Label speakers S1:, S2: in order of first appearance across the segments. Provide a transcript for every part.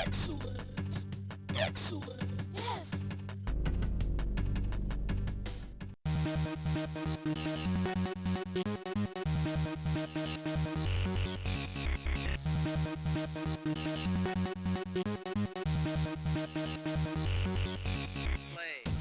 S1: Excellent. Excellent.
S2: Yes.
S1: Play.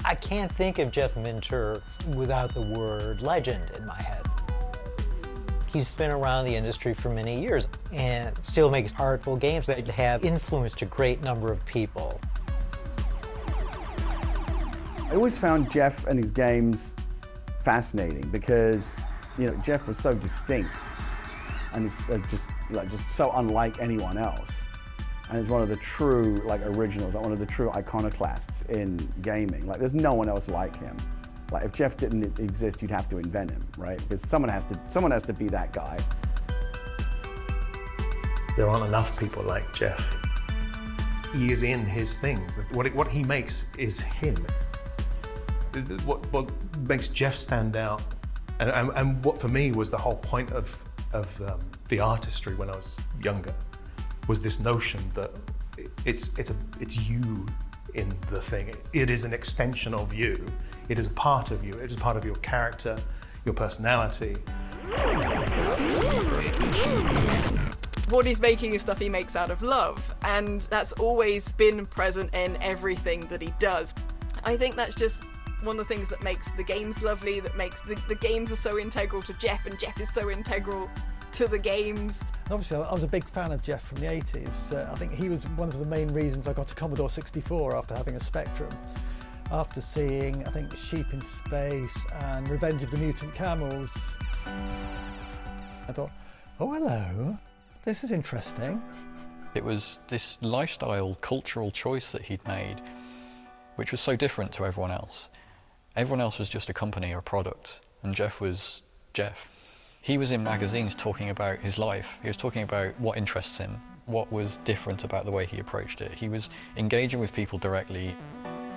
S2: I can't think of Jeff Minter without the word legend in my head. He's been around the industry for many years and still makes artful games that have influenced a great number of people.
S3: I always found Jeff and his games fascinating because, you know, Jeff was so distinct and it's just so unlike anyone else. And he's one of the true originals, one of the true iconoclasts in gaming. There's no one else like him. If Jeff didn't exist, you'd have to invent him, right? Because someone has to be that guy.
S4: There aren't enough people like Jeff. He is in his things. What he makes is him. What makes Jeff stand out, and what for me was the whole point of the artistry when I was younger, was this notion that it's you in the thing. It is an extension of you. It is a part of you. It is part of your character, your personality.
S5: What he's making is stuff he makes out of love, and that's always been present in everything that he does. I think that's just one of the things that makes the games lovely, that makes the games are so integral to Jeff, and Jeff is so integral to the games.
S6: Obviously, I was a big fan of Jeff from the 80s. I think he was one of the main reasons I got a Commodore 64 after having a Spectrum. After seeing, I think, Sheep in Space and Revenge of the Mutant Camels, I thought, oh, hello, this is interesting.
S7: It was this lifestyle, cultural choice that he'd made, which was so different to everyone else. Everyone else was just a company or a product, and Jeff was Jeff. He was in magazines talking about his life. He was talking about what interests him, what was different about the way he approached it. He was engaging with people directly,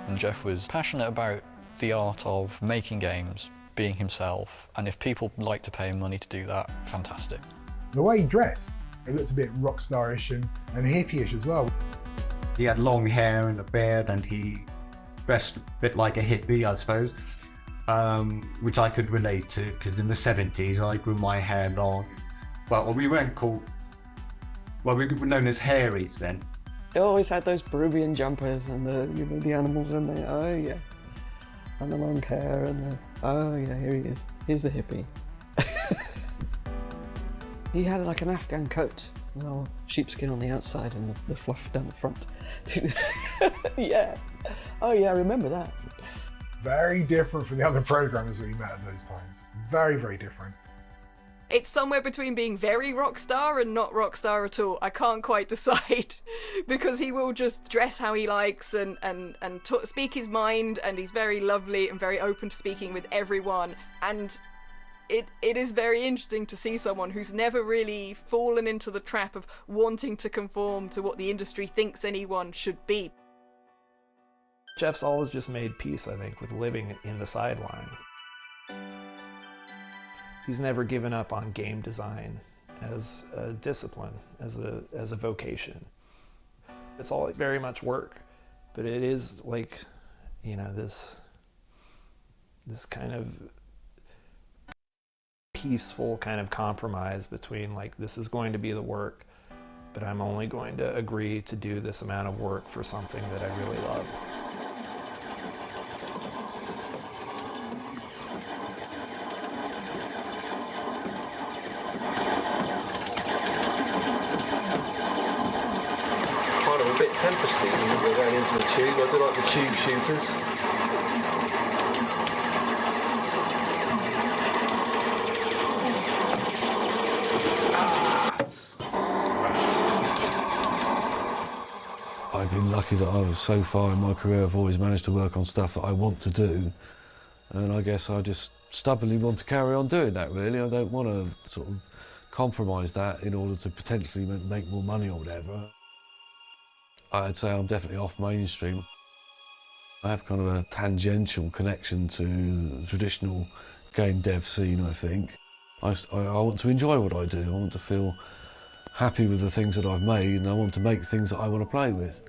S7: and Jeff was passionate about the art of making games, being himself, and if people like to pay him money to do that, fantastic.
S8: The way he dressed, it looked a bit rock starish and hippie-ish as well.
S9: He had long hair and a beard, and he dressed a bit like a hippie, I suppose. Which I could relate to, because in the 70s I grew my hair long. Well, we weren't called, we were known as hairies then.
S10: They always had those Peruvian jumpers and the animals in there, oh yeah. And the long hair and oh yeah, here he is. Here's the hippie. He had like an Afghan coat, sheepskin on the outside and the fluff down the front. Yeah, oh yeah, I remember that.
S8: Very different from the other programmers that he met at those times. Very, very different.
S5: It's somewhere between being very rock star and not rock star at all. I can't quite decide because he will just dress how he likes and speak his mind, and he's very lovely and very open to speaking with everyone. And it is very interesting to see someone who's never really fallen into the trap of wanting to conform to what the industry thinks anyone should be.
S4: Jeff's always just made peace, I think, with living in the sideline. He's never given up on game design as a discipline, as a vocation. It's all very much work, but it is like, this kind of peaceful kind of compromise between this is going to be the work, but I'm only going to agree to do this amount of work for something that I really love.
S11: A bit tempesty when we're going into the tube. I do like the tube shooters.
S12: I've been lucky that I've, so far in my career, I've always managed to work on stuff that I want to do. And I guess I just stubbornly want to carry on doing that, really. I don't want to sort of compromise that in order to potentially make more money or whatever. I'd say I'm definitely off mainstream. I have kind of a tangential connection to the traditional game dev scene, I think. I want to enjoy what I do. I want to feel happy with the things that I've made, and I want to make things that I want to play with.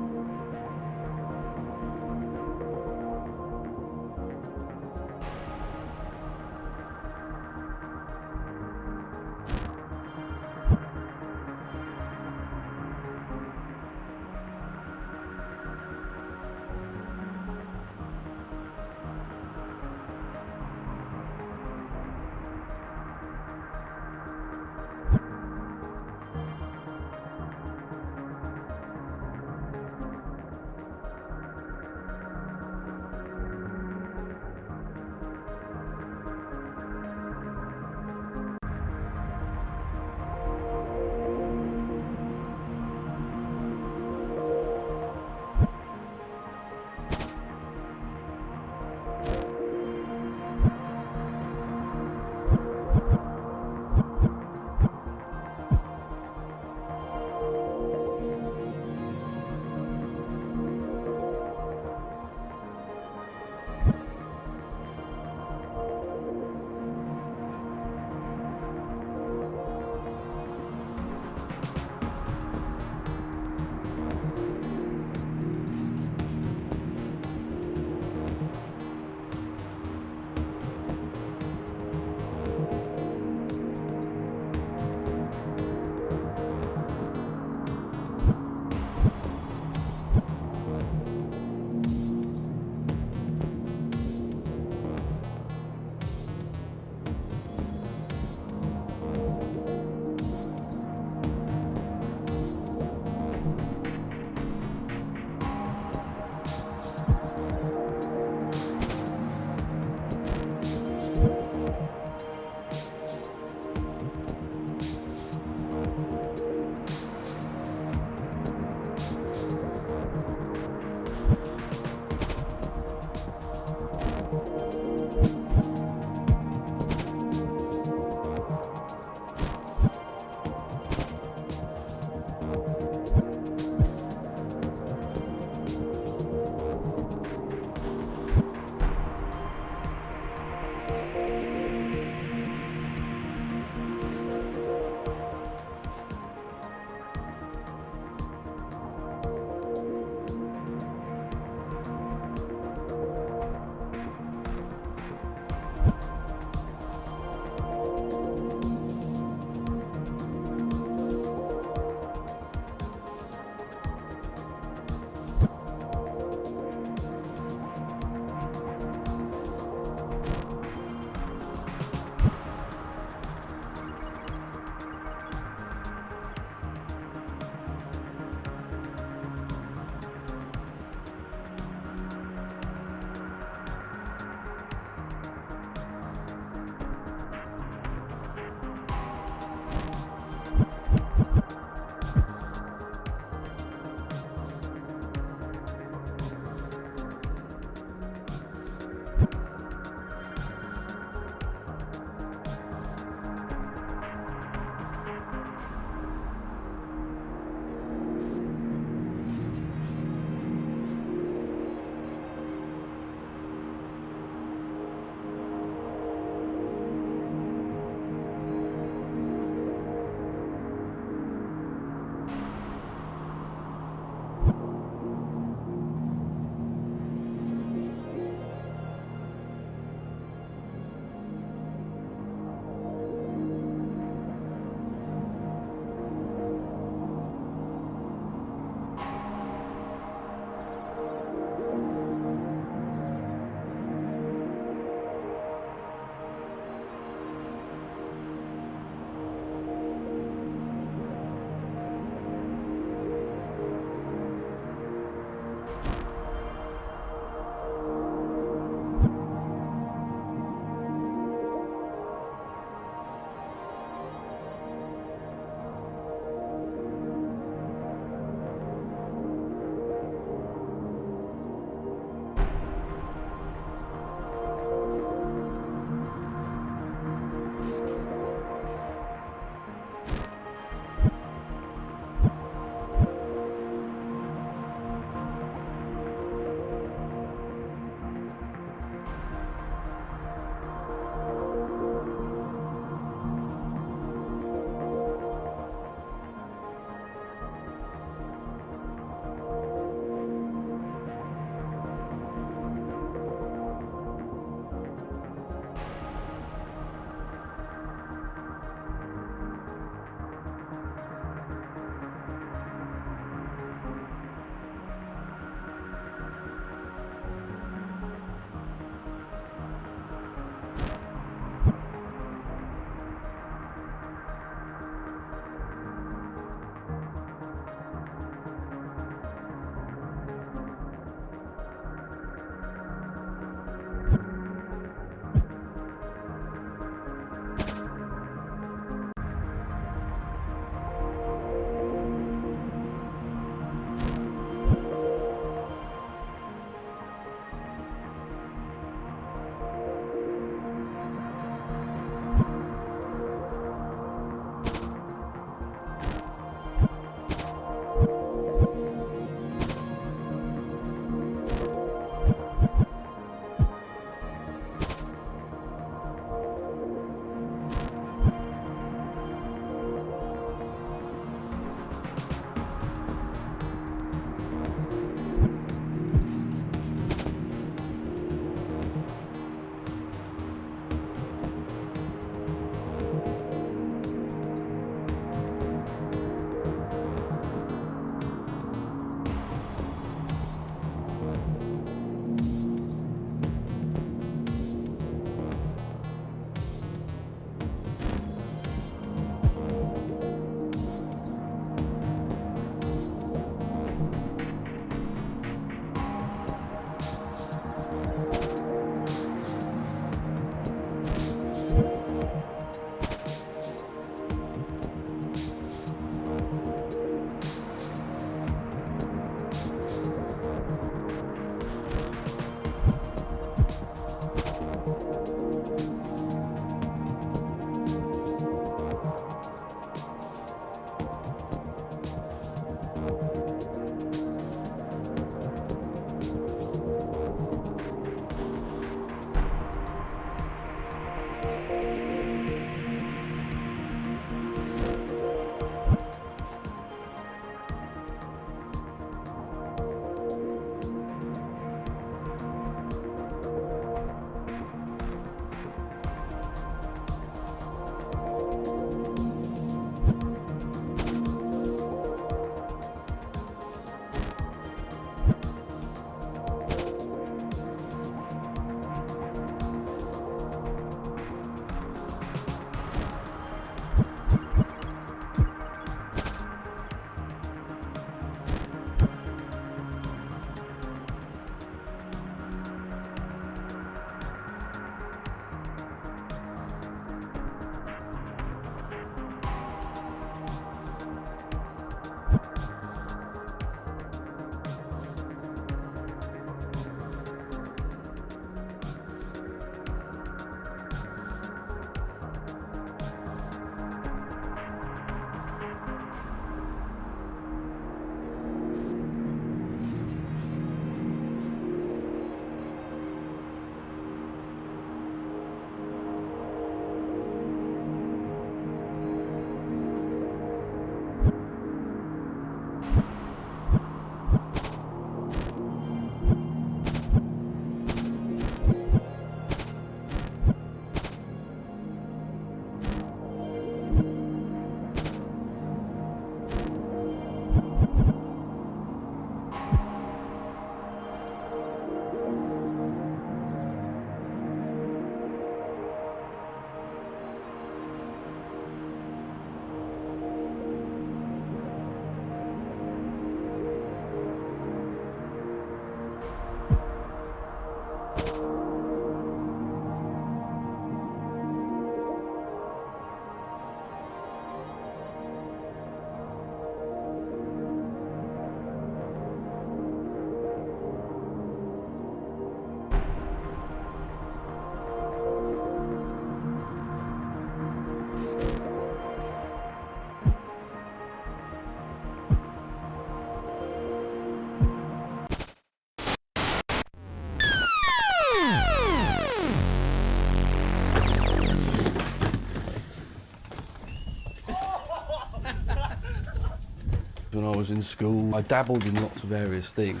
S12: When I was in school, I dabbled in lots of various things.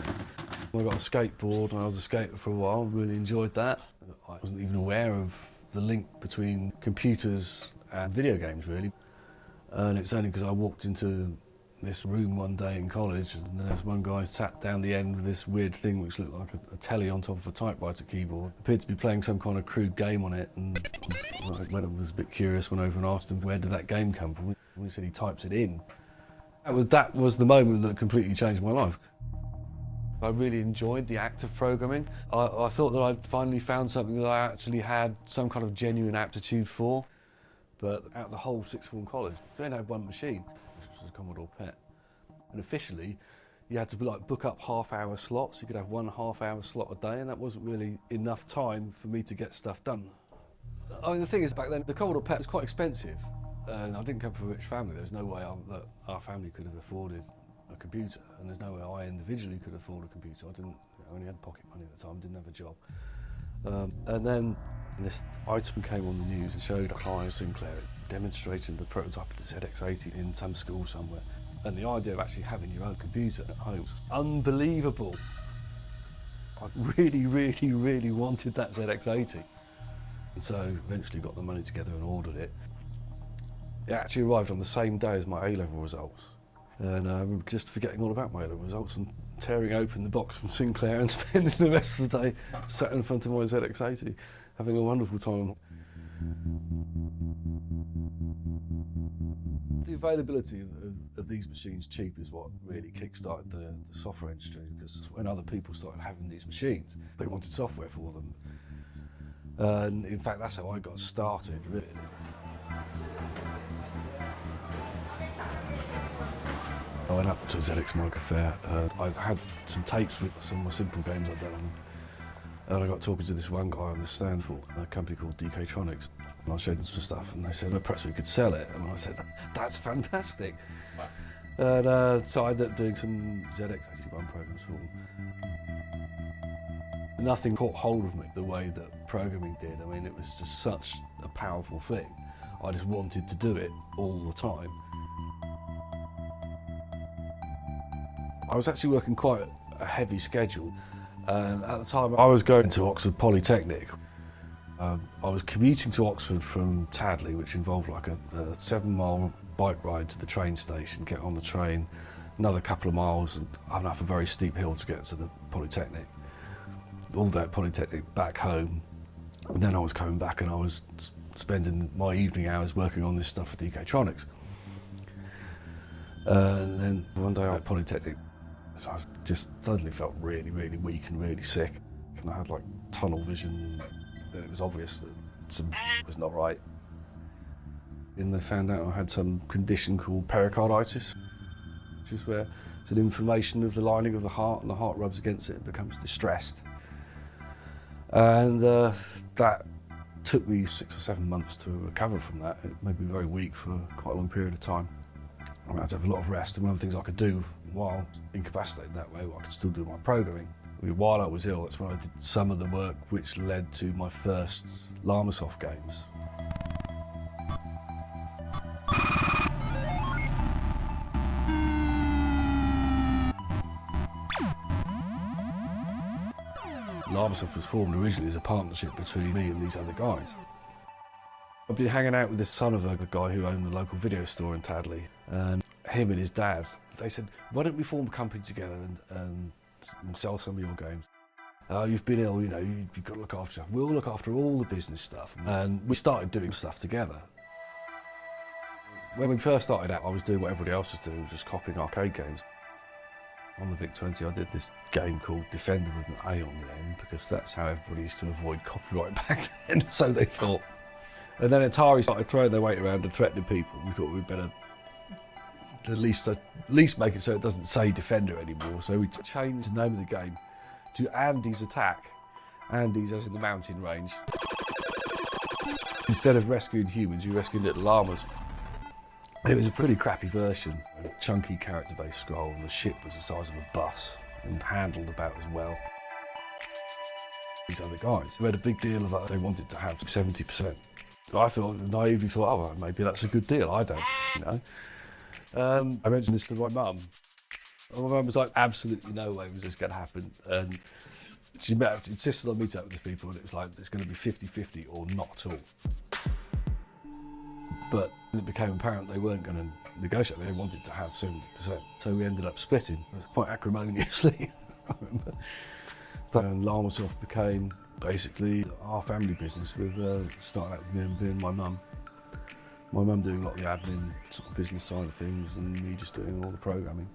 S12: I got a skateboard and I was a skater for a while, really enjoyed that. I wasn't even aware of the link between computers and video games, really. And it's only because I walked into this room one day in college and there's one guy sat down the end with this weird thing which looked like a telly on top of a typewriter keyboard. Appeared to be playing some kind of crude game on it, and when I was a bit curious, went over and asked him where did that game come from. And he said he types it in. That was the moment that completely changed my life. I really enjoyed the act of programming. I thought that I'd finally found something that I actually had some kind of genuine aptitude for. But out of the whole sixth form college, we only had one machine, which was a Commodore PET. And officially, you had to book up half-hour slots. You could have 1 half-hour slot a day, and that wasn't really enough time for me to get stuff done. I mean, the thing is, back then, the Commodore PET was quite expensive. And I didn't come from a rich family. There's no way that our family could have afforded a computer, and there's no way I individually could afford a computer. I only had pocket money at the time, didn't have a job. And then this item came on the news and showed a client Sinclair demonstrating the prototype of the ZX80 in some school somewhere. And the idea of actually having your own computer at home was unbelievable. I really, really, really wanted that ZX80. And so eventually got the money together and ordered it. It actually arrived on the same day as my A-level results. And I remember just forgetting all about my A-level results and tearing open the box from Sinclair and spending the rest of the day sat in front of my ZX80, having a wonderful time. The availability of these machines cheap is what really kick-started the software industry, because when other people started having these machines, they wanted software for them. And in fact, that's how I got started, really. I went up to ZX Micro Fair. I had some tapes with some of my simple games I'd done, and I got talking to this one guy on the stand for a company called DK-tronics. And I showed them some stuff, and they said, well, perhaps we could sell it. And I said, that's fantastic. And so I ended up doing some ZX81 programs for them. Nothing caught hold of me the way that programming did. I mean, it was just such a powerful thing. I just wanted to do it all the time. I was actually working quite a heavy schedule. At the time, I was going to Oxford Polytechnic. I was commuting to Oxford from Tadley, which involved like a 7-mile bike ride to the train station, get on the train, another couple of miles, and I'm up a very steep hill to get to the Polytechnic. All day at Polytechnic, back home, and then I was coming back and I was spending my evening hours working on this stuff for DK-tronics. And then one day I at Polytechnic, so I just suddenly felt really, really weak and really sick. And I had like tunnel vision. Then it was obvious that something was not right. And they found out I had some condition called pericarditis, which is where it's an inflammation of the lining of the heart, and the heart rubs against it and becomes distressed. And that took me 6 or 7 months to recover from that. It made me very weak for quite a long period of time. I had to have a lot of rest, and one of the things I could do while incapacitated that way, I could still do my programming. I mean, while I was ill, that's when I did some of the work which led to my first Llamasoft games. Llamasoft was formed originally as a partnership between me and these other guys. I've been hanging out with this son of a guy who owned the local video store in Tadley, and him and his dad, they said, why don't we form a company together and sell some of your games? You've been ill, you know, you've got to look after yourself. We'll look after all the business stuff. And we started doing stuff together. When we first started out, I was doing what everybody else was doing, just copying arcade games. On the VIC-20, I did this game called Defender with an A on the end, because that's how everybody used to avoid copyright back then, so they thought. And then Atari started throwing their weight around and threatening people. We thought we'd better at least make it so it doesn't say Defender anymore. So we changed the name of the game to Andy's Attack. Andy's as in the mountain range. Instead of rescuing humans, you rescued little llamas. It was a pretty crappy version. A chunky character-based scroll, and the ship was the size of a bus and handled about as well. These other guys who had a big deal about they wanted to have 70%. I naively thought, oh, well, maybe that's a good deal, I don't know. I mentioned this to my mum. My mum was like, absolutely no way was this going to happen. And she insisted on meeting up with these people, and it was like, it's going to be 50-50 or not at all. But it became apparent they weren't going to negotiate, they wanted to have 70%. So we ended up splitting, quite acrimoniously, I remember. And Llamasoft became basically our family business, with starting out with me being my mum. My mum doing a lot of the admin, sort of business side of things, and me just doing all the programming.